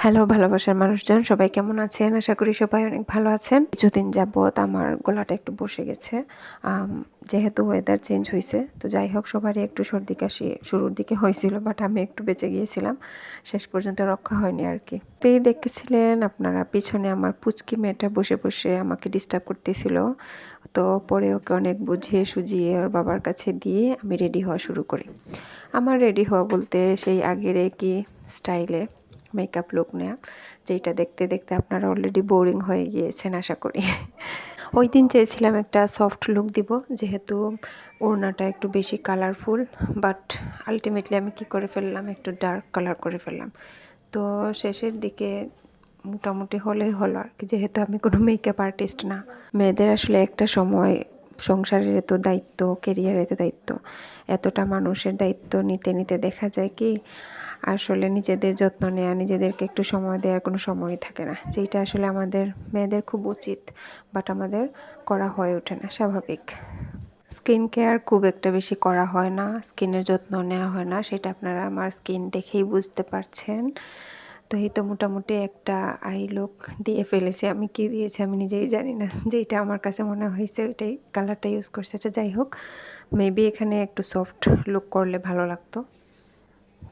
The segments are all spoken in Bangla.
হ্যালো ভালোবাসার মানুষজন, সবাই কেমন আছেন? আশা করি সবাই অনেক ভালো আছেন। কিছুদিন যাবৎ আমার গলাটা একটু বসে গেছে, যেহেতু ওয়েদার চেঞ্জ হয়েছে। তো যাই হোক, সবারই একটু সর্দি কাশি শুরুর দিকে হয়েছিল, বাট আমি একটু বেঁচে গিয়েছিলাম, শেষ পর্যন্ত রক্ষা হয়নি আর কি। তো এই দেখতেছিলেন আপনারা পিছনে আমার পুচকি মেয়েটা বসে বসে আমাকে ডিস্টার্ব করতেছিল। তো পরে ওকে অনেক বুঝিয়ে সুঝিয়ে ওর বাবার কাছে দিয়ে আমি রেডি হওয়া শুরু করি। আমার রেডি হওয়া বলতে সেই আগের একই স্টাইলে মেকআপ লুক নেওয়া, যেটা দেখতে দেখতে আপনারা অলরেডি বোরিং হয়ে গিয়েছেন আশা করি। ওই দিন চেয়েছিলাম একটা সফট লুক দিব, যেহেতু ওড়নাটা একটু বেশি কালারফুল, বাট আলটিমেটলি আমি কি করে ফেললাম, একটু ডার্ক কালার করে ফেললাম। তো শেষের দিকে মোটামুটি হলেই হলো আর কি, যেহেতু আমি কোনো মেকআপ আর্টিস্ট না। মেয়েদের আসলে একটা সময় সংসারের এত দায়িত্ব, কেরিয়ারের এত দায়িত্ব, এতটা মানুষের দায়িত্ব নিতে নিতে দেখা যায় কি আসলে নিজেদের যত্ন নেওয়া, নিজেদেরকে একটু সময় দেওয়ার কোনো সময়ই থাকে না, যেটা আসলে আমাদের মেয়েদের খুব উচিত, বাট আমাদের করা হয়ে ওঠে না, স্বাভাবিক। স্কিন কেয়ার খুব একটা বেশি করা হয় না, স্কিনের যত্ন নেওয়া হয় না, সেটা আপনারা আমার স্কিন দেখেই বুঝতে পারছেন। তো এই তো মোটামুটি একটা আই লুক দিয়ে ফেলেছি, আমি কি দিয়েছি আমি নিজেই জানি না, যেটা আমার কাছে মনে হয়েছে ওইটাই কালারটা ইউজ করছে। আচ্ছা যাই হোক, মেবি এখানে একটু সফট লুক করলে ভালো লাগতো,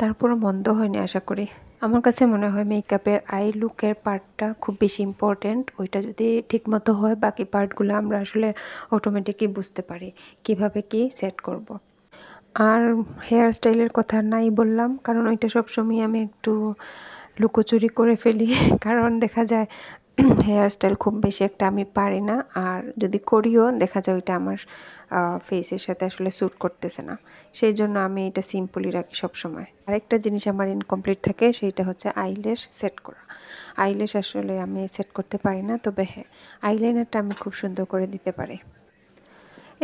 তারপরও মন্দ হয়নি আশা করি। আমার কাছে মনে হয় মেকআপের আই লুকের পার্টটা খুব বেশি ইম্পর্ট্যান্ট, ওইটা যদি ঠিকমতো হয় বাকি পার্টগুলো আমরা আসলে অটোমেটিকই বুঝতে পারি কিভাবে কি সেট করব। আর হেয়ার স্টাইলের কথা নাই বললাম, কারণ ওইটা সবসময় আমি একটু লুকোচুরি করে ফেলি, কারণ দেখা যায় হেয়ার স্টাইল খুব বেশি একটা আমি পারি না, আর যদি করিও দেখা যায় ওইটা আমার ফেসের সাথে আসলে স্যুট করতেছে না, সেই জন্য আমি এটা সিম্পলই রাখি সবসময়। আরেকটা জিনিস আমার ইনকমপ্লিট থাকে, সেইটা হচ্ছে আইল্যাশ সেট করা। আইল্যাশ আসলে আমি সেট করতে পারি না, তবে হ্যাঁ আইলাইনারটা আমি খুব সুন্দর করে দিতে পারি।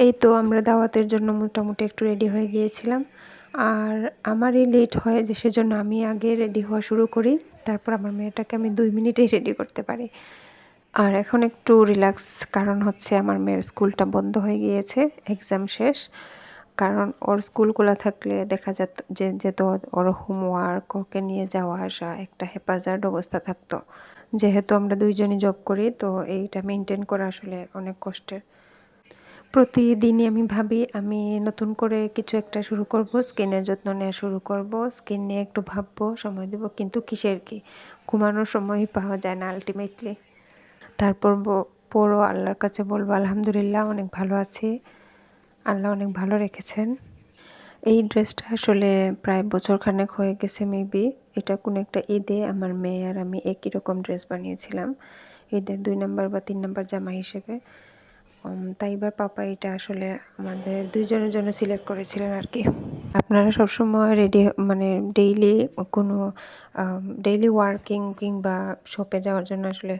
এই তো আমরা দাওয়াতের জন্য মোটামুটি একটু রেডি হয়ে গিয়েছিলাম, আর আমারই লেট হয় যে সেজন্য আমি আগে রেডি হওয়া শুরু করি, তারপর আমার মেয়েটাকে আমি 2 মিনিটেই রেডি করতে পারি। আর এখন একটু রিল্যাক্স, কারণ হচ্ছে আমার মেয়ের স্কুলটা বন্ধ হয়ে গিয়েছে, এক্সাম শেষ। কারণ ওর স্কুলগুলো থাকলে দেখা যেত যেত ওর হোমওয়ার্ক, ওকে নিয়ে যাওয়া আসা একটা হেফাজত অবস্থা থাকতো। যেহেতু আমরা দুইজনই জব করি, তো এইটা মেনটেন করা আসলে অনেক কষ্টের। প্রতিদিনই আমি ভাবি আমি নতুন করে কিছু একটা শুরু করব, স্কিনের যত্ন নেওয়া শুরু করব, স্কিন নিয়ে একটু ভাববো, সময় দেব, কিন্তু কিসের কি, ঘুমানোর সময়ই পাওয়া যায় না আলটিমেটলি। তারপর পরও আল্লাহর কাছে বলবো আলহামদুলিল্লাহ অনেক ভালো আছি, আল্লাহ অনেক ভালো রেখেছেন। এই ড্রেসটা আসলে প্রায় বছরখানেক হয়ে গেছে মেবি, এটা কোনো একটা ঈদে আমার মেয়ে আর আমি একই রকম ড্রেস বানিয়েছিলাম, ঈদের 2 নাম্বার বা 3 নাম্বার জামা হিসেবে। তাই এবার পাপা এটা আসলে আমাদের দুইজনের জন্য সিলেক্ট করেছিলেন আর কি। আপনারা সবসময় রেডি মানে ডেইলি কোনো ডেইলি ওয়ার্কিং কিংবা শপে যাওয়ার জন্য আসলে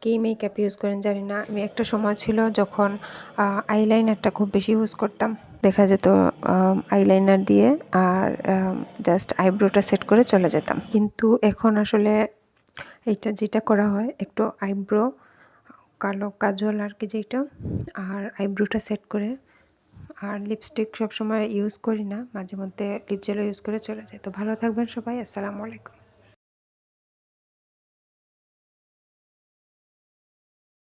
কী মেকআপ ইউজ করেন জানি না, আমি একটা সময় ছিল যখন আইলাইনারটা খুব বেশি ইউজ করতাম, দেখা যেত আইলাইনার দিয়ে আর জাস্ট আইব্রোটা সেট করে চলে যেতাম, কিন্তু এখন আসলে এইটা যেটা করা হয় একটু আইব্রো, কালো কাজল আর কি যেটা, আর আইব্রোটা সেট করে, আর লিপস্টিক সবসময় ইউজ করি না, মাঝে মধ্যে লিপ জেলও ইউজ করে চলে যায়। তো ভালো থাকবেন সবাই, আসসালামু আলাইকুম।